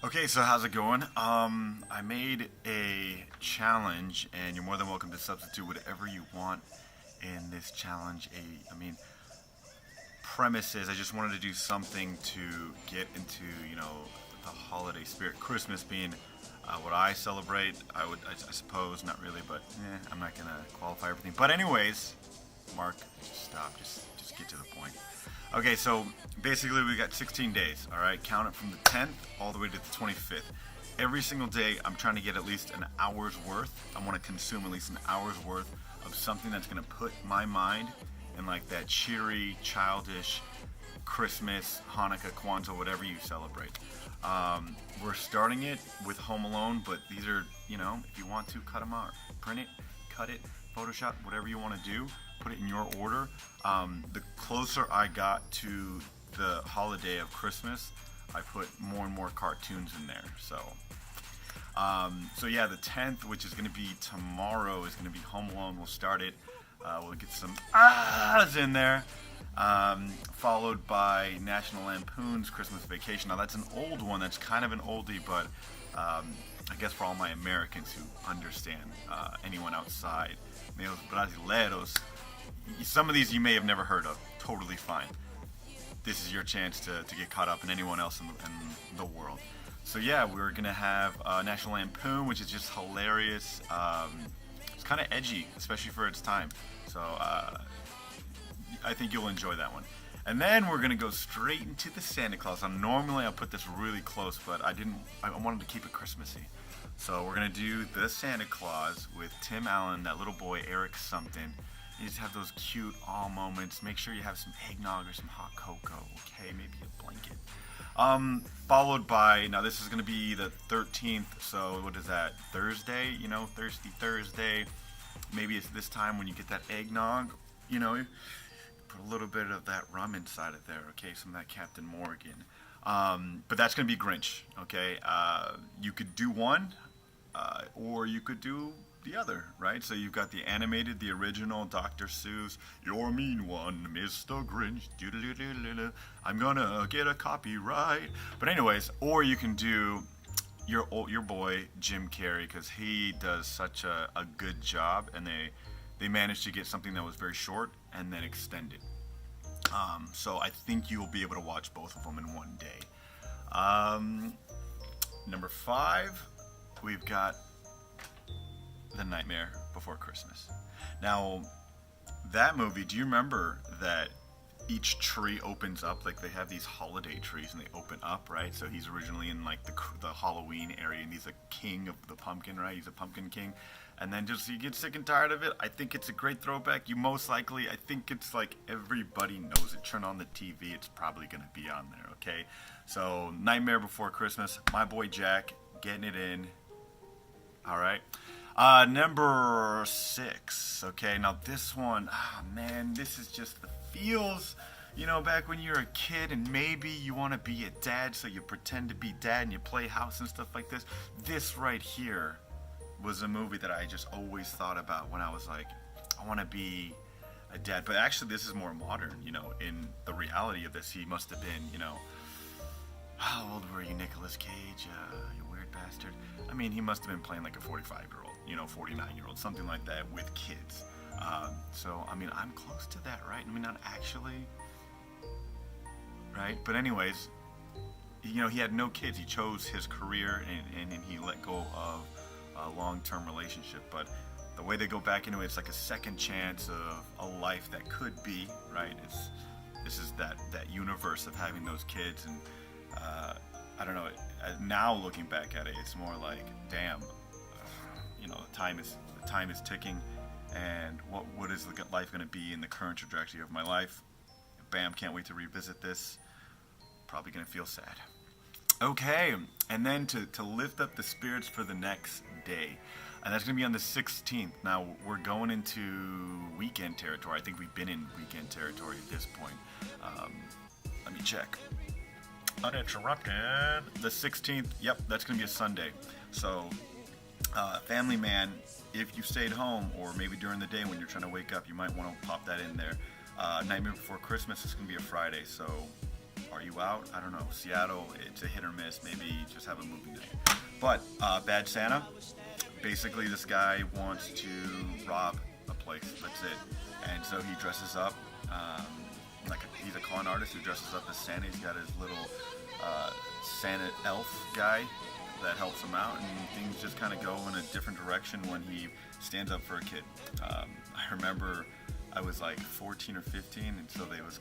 Okay, so how's it going? I made a challenge, and you're more than welcome to substitute whatever you want in this challenge. Premise is I just wanted to do something to get into, the holiday spirit. Christmas being what I celebrate. I suppose, not really, but I'm not gonna qualify everything. But anyways, Mark, stop. Just get to the point. Okay, so basically we got 16 days, all right? Count it from the 10th all the way to the 25th. Every single day, I'm trying to get at least an hour's worth. I want to consume at least an hour's worth of something that's going to put my mind in like that cheery, childish Christmas, Hanukkah, Kwanzaa, whatever you celebrate. We're starting it with Home Alone, but these are, if you want to, cut them out. Print it, cut it, Photoshop, whatever you want to do. Put it in your order. The closer I got to the holiday of Christmas, I put more and more cartoons in there. So yeah, the 10th, which is going to be tomorrow, is going to be Home Alone. We'll start it. We'll get some ahs in there. Followed by National Lampoons Christmas Vacation. Now that's an old one. That's kind of an oldie, but I guess for all my Americans who understand anyone outside, meus brasileiros, some of these you may have never heard of. Totally fine. This is your chance to get caught up in anyone else in the world. So yeah, we're gonna have National Lampoon, which is just hilarious. It's kind of edgy, especially for its time. So I think you'll enjoy that one. And then we're gonna go straight into the Santa Claus. Now normally I put this really close, but I wanted to keep it Christmassy. So we're gonna do the Santa Claus with Tim Allen, that little boy Eric something. You just have those cute all moments. Make sure you have some eggnog or some hot cocoa, okay? Maybe a blanket. Followed by, now this is going to be the 13th, so what is that? Thursday, Thirsty Thursday. Maybe it's this time when you get that eggnog, put a little bit of that rum inside of there, okay? Some of that Captain Morgan. But that's going to be Grinch, okay? You could do one, or you could do the other, right? So you've got the animated, the original, Dr. Seuss, "You're a mean one, Mr. Grinch, doo-doo-doo-doo-doo. I'm gonna get a copyright." But anyways, or you can do your boy Jim Carrey, because he does such a good job, and they managed to get something that was very short and then extended. So I think you'll be able to watch both of them in one day. Number 5, we've got The Nightmare Before Christmas. Now, that movie, do you remember that each tree opens up? Like, they have these holiday trees and they open up, right? So he's originally in like the Halloween area, and he's a king of the pumpkin, right? He's a pumpkin king. And then just you get sick and tired of it. I think it's a great throwback. You most likely, I think it's like everybody knows it. Turn on the TV, it's probably going to be on there, okay? So Nightmare Before Christmas, my boy Jack, getting it in. All right. Number 6. Okay, now this one, man, this is just the feels. Back when you're a kid and maybe you want to be a dad, so you pretend to be dad and you play house and stuff like this. This right here was a movie that I just always thought about when I was like, I want to be a dad. But actually, this is more modern. In the reality of this, he must have been, how old were you, Nicolas Cage? You weird bastard. I mean, he must have been playing like a 45-year-old. 49-year-old, something like that, with kids. So, I mean, I'm close to that, right? I mean, not actually, right? But anyways, he had no kids. He chose his career, and he let go of a long-term relationship. But the way they go back into it's like a second chance of a life that could be, right? This is that universe of having those kids, and I don't know. Now looking back at it, it's more like, damn. The time is ticking, and what is life going to be in the current trajectory of my life? Bam, can't wait to revisit this. Probably going to feel sad. Okay, and then to lift up the spirits for the next day, and that's going to be on the 16th. Now, we're going into weekend territory. I think we've been in weekend territory at this point. Let me check. Uninterrupted. The 16th, yep, that's going to be a Sunday. So, Family Man, if you stayed home, or maybe during the day when you're trying to wake up, you might want to pop that in there. Nightmare Before Christmas is going to be a Friday, so are you out? I don't know. Seattle, it's a hit or miss. Maybe just have a movie night. But Bad Santa, basically this guy wants to rob a place. That's it. And so he dresses up he's a con artist who dresses up as Santa. He's got his little Santa elf guy that helps him out, and things just kind of go in a different direction when he stands up for a kid. I remember I was like 14 or 15, and so they was,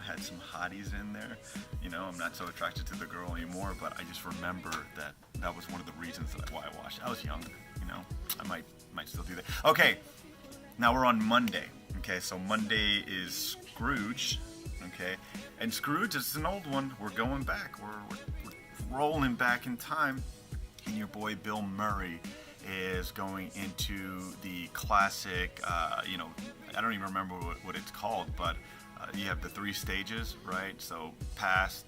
had some hotties in there. I'm not so attracted to the girl anymore, but I just remember that was one of the reasons why I watched. I was young, I might still do that. Okay, now we're on Monday. Okay, so Monday is Scrooged. Okay, and Scrooged is an old one. We're going back. We're rolling back in time, and your boy Bill Murray is going into the classic. I don't even remember what it's called, but you have the 3 stages, right? So past,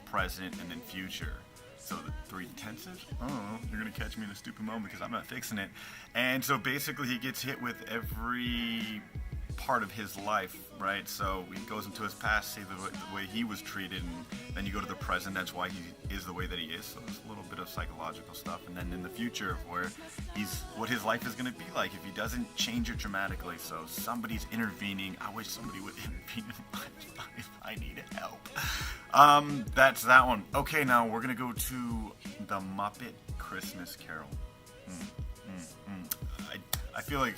present, and then future. So the 3 tenses? Oh, you're going to catch me in a stupid moment because I'm not fixing it. And so basically he gets hit with every part of his life, right? So he goes into his past, see the way he was treated, and then you go to the present, that's why he is the way that he is. So there's a little bit of psychological stuff. And then in the future of where what his life is going to be like if he doesn't change it dramatically. So somebody's intervening. I wish somebody would intervene if I needed help. That's that one. Okay, now we're going to go to the Muppet Christmas Carol. I feel like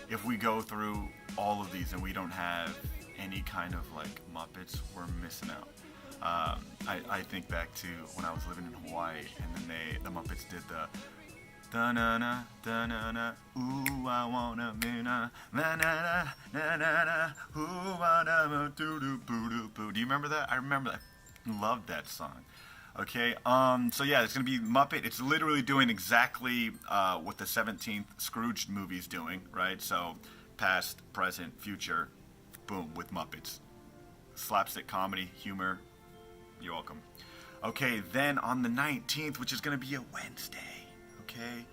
if we go through all of these and we don't have any kind of like Muppets, we're missing out. I think back to when I was living in Hawaii, and then the Muppets did the da-na-na, da-na-na, ooh, I wanna be na, na-na-na, na-na-na, ooh, I wanna do-do-boo-do-boo. Do you remember that? I remember that. Loved that song. Okay, so yeah, it's going to be Muppet. It's literally doing exactly what the 17th Scrooged movie's doing, right? So past, present, future, boom, with Muppets. Slapstick comedy, humor, you're welcome. Okay, then on the 19th, which is going to be a Wednesday, okay?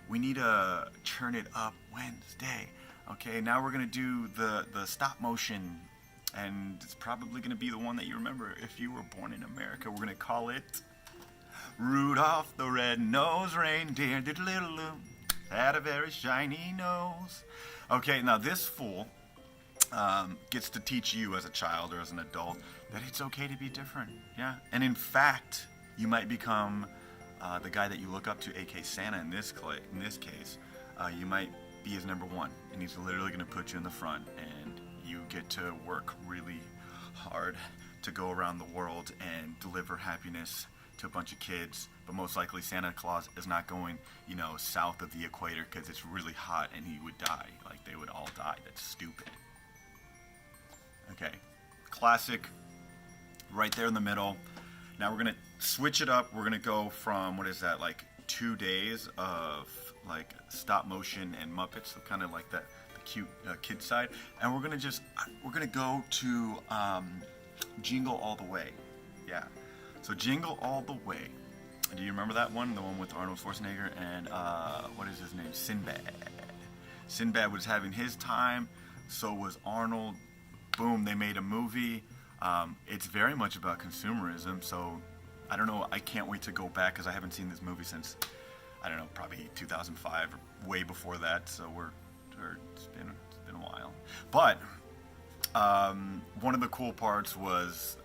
We need a Turn It Up Wednesday. Okay, now we're going to do the stop motion, and it's probably going to be the one that you remember if you were born in America. We're going to call it Rudolph the Red-Nosed Reindeer had a very shiny nose. Okay, now this fool gets to teach you as a child or as an adult that it's okay to be different, yeah? And in fact, you might become the guy that you look up to, aka Santa in this case. You might be his number one, and he's literally going to put you in the front, and you get to work really hard to go around the world and deliver happiness to a bunch of kids. But most likely Santa Claus is not going, south of the equator because it's really hot and he would die. Like, they would all die. That's stupid. Okay. Classic. Right there in the middle. Now we're going to switch it up. We're going to go from, 2 days of, stop motion and Muppets. So kind of like that. Cute kid side, and we're gonna go to Jingle All the Way. Yeah, so Jingle All the Way. Do you remember that one? The one with Arnold Schwarzenegger and what is his name? Sinbad. Sinbad was having his time. So was Arnold. Boom! They made a movie. It's very much about consumerism. So I don't know. I can't wait to go back because I haven't seen this movie since probably 2005 or way before that. So it's been a while. But one of the cool parts was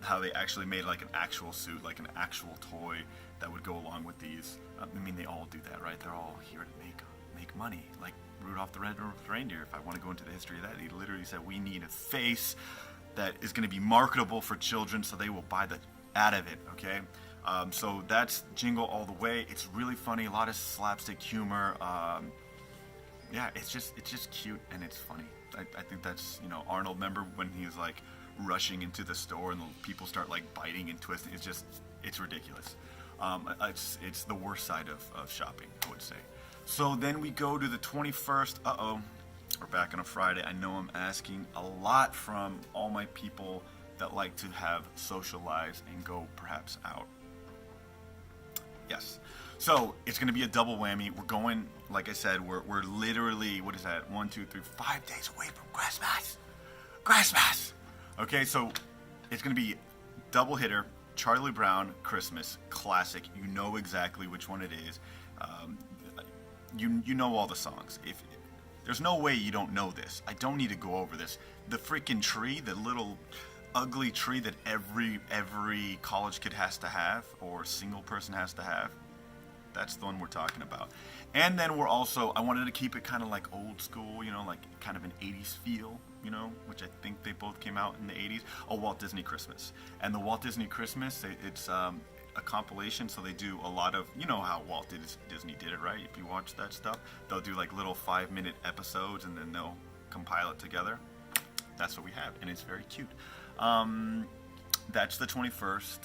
how they actually made like an actual suit, like an actual toy that would go along with these. They all do that, right? They're all here to make money. Like Rudolph the Red-Nosed Reindeer, if I want to go into the history of that, he literally said, we need a face that is going to be marketable for children so they will buy the out of it, okay? So that's Jingle All the Way. It's really funny, a lot of slapstick humor. Yeah, it's just cute and it's funny. I think that's, Arnold, remember when he was like rushing into the store and the people start like biting and twisting. It's ridiculous. It's the worst side of shopping, I would say. So then we go to the 21st. We're back on a Friday. I know I'm asking a lot from all my people that like to have social lives and go perhaps out. Yes. So it's going to be a double whammy. We're going, like I said, we're literally, 1, 2, 3, 5 days away from Christmas. Christmas. Okay, so it's going to be double hitter, Charlie Brown, Christmas, classic. You know exactly which one it is. You know all the songs. If there's no way you don't know this. I don't need to go over this. The freaking tree, the little ugly tree that every college kid has to have, or single person has to have. That's the one we're talking about. And then we're also, I wanted to keep it kind of like old school, you know, like kind of an 80s feel, you know, which I think they both came out in the 80s. Oh, Walt Disney Christmas. And the Walt Disney Christmas, it's a compilation, so they do a lot of, you know how Disney did it, right? If you watch that stuff, they'll do like little 5-minute episodes and then they'll compile it together. That's what we have, and it's very cute. That's the 21st.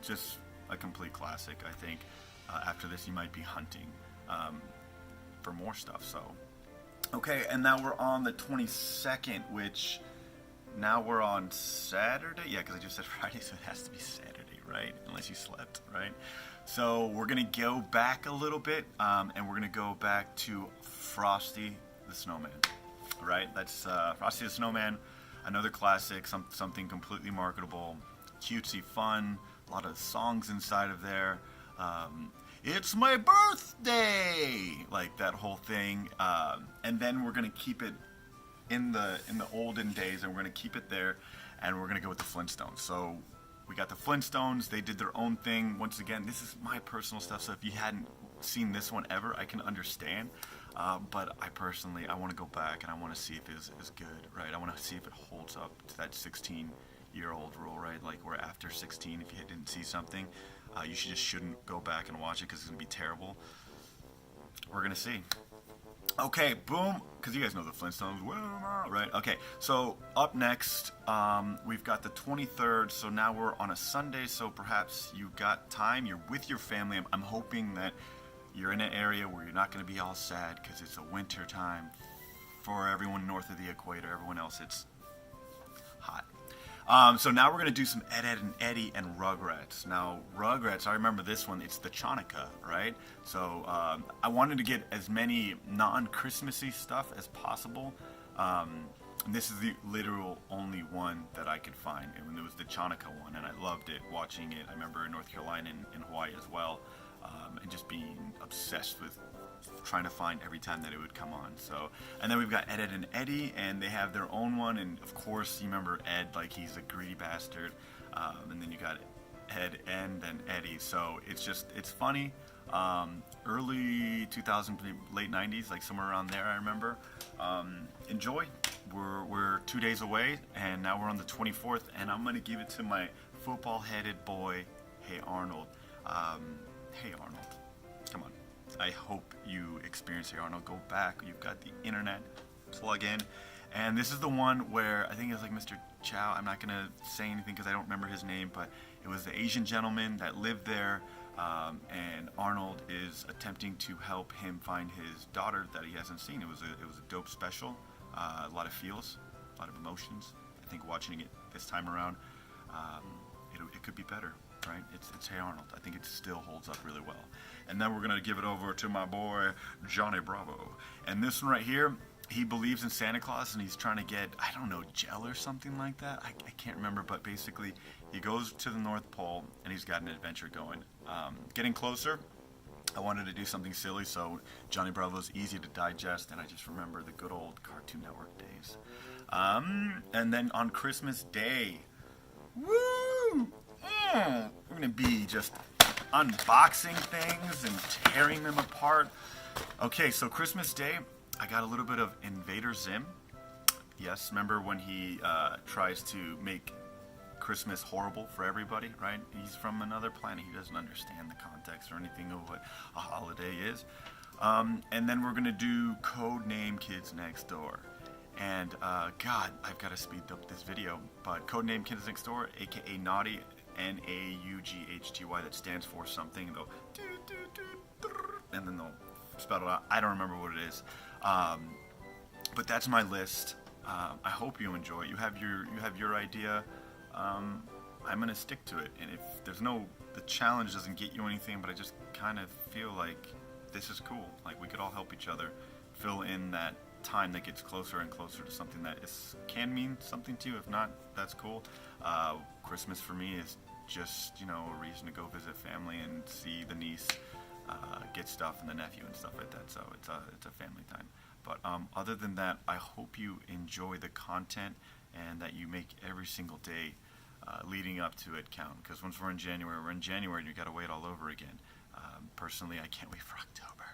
Just a complete classic, I think. After this, you might be hunting for more stuff. So, okay, and now we're on the 22nd, which now we're on Saturday. Yeah, because I just said Friday, so it has to be Saturday, right? Unless you slept, right? So we're gonna go back a little bit, and we're gonna go back to Frosty the Snowman, right? That's Frosty the Snowman, another classic, something completely marketable, cutesy, fun, a lot of songs inside of there. It's my birthday, like that whole thing, and then we're gonna keep it in the olden days, and we're gonna keep it there, and we're gonna go with the Flintstones. So we got the Flintstones. They did their own thing. Once again, this is my personal stuff, so if you hadn't seen this one ever, I can understand, but I want to go back and I want to see if it's good, right? I want to see if it holds up to that 16-year-old rule, right? Like, where after 16, if you didn't see something, you shouldn't go back and watch it because it's going to be terrible. We're going to see. Okay, boom, because you guys know the Flintstones, right? Okay, so up next, we've got the 23rd, so now we're on a Sunday, so perhaps you got time, you're with your family. I'm hoping that you're in an area where you're not going to be all sad because it's a winter time for everyone north of the equator. Everyone else, it's hot. So now we're going to do some Ed, and Eddy, and Rugrats. Now, Rugrats, I remember this one, it's the Chanukah, right? So I wanted to get as many non-Christmassy stuff as possible. And this is the literal only one that I could find. And it was the Chanukah one, and I loved it, watching it. I remember in North Carolina and Hawaii as well, and just being obsessed with trying to find every time that it would come on. So, and then we've got Ed, and Eddy, and they have their own one, and of course you remember Ed, like he's a greedy bastard, and then you got Ed and then Eddy. So it's funny. Early 2000s, late 90s, like somewhere around there, I remember. Enjoy. We're 2 days away, and now we're on the 24th, and I'm gonna give it to my football-headed boy, Hey Arnold. Hey Arnold, come on. I hope you experience Hey Arnold. Go back. You've got the internet. Plug in. And this is the one where I think it was like Mr. Chow. I'm not going to say anything because I don't remember his name, but it was the Asian gentleman that lived there, and Arnold is attempting to help him find his daughter that he hasn't seen. It was a dope special. A lot of feels, a lot of emotions. I think watching it this time around, it could be better. Right? It's Hey Arnold. I think it still holds up really well. And then we're going to give it over to my boy, Johnny Bravo. And this one right here, he believes in Santa Claus, and he's trying to get, I don't know, gel or something like that. I can't remember, but basically he goes to the North Pole, and he's got an adventure going. Getting closer, I wanted to do something silly, so Johnny Bravo's easy to digest, and I just remember the good old Cartoon Network days. And then on Christmas Day, woo! We're going to be just unboxing things and tearing them apart. Okay, so Christmas Day, I got a little bit of Invader Zim. Yes, remember when he tries to make Christmas horrible for everybody, right? He's from another planet. He doesn't understand the context or anything of what a holiday is. And then we're going to do Codename Kids Next Door. And, God, I've got to speed up this video. But Codename Kids Next Door, a.k.a. Naughty, N.A.U.G.H.T.Y, that stands for something, and then they'll spell it out. I don't remember what it is, but that's my list. I hope you enjoy it. You have your idea. I'm gonna stick to it, and if the challenge doesn't get you anything, but I just kind of feel like this is cool. Like we could all help each other fill in that time that gets closer and closer to something that can mean something to you. If not, that's cool. Christmas for me is just, a reason to go visit family and see the niece, get stuff, and the nephew and stuff like that. So it's a family time. But other than that, I hope you enjoy the content and that you make every single day leading up to it count. Because once we're in January and you got to wait all over again. Personally, I can't wait for October.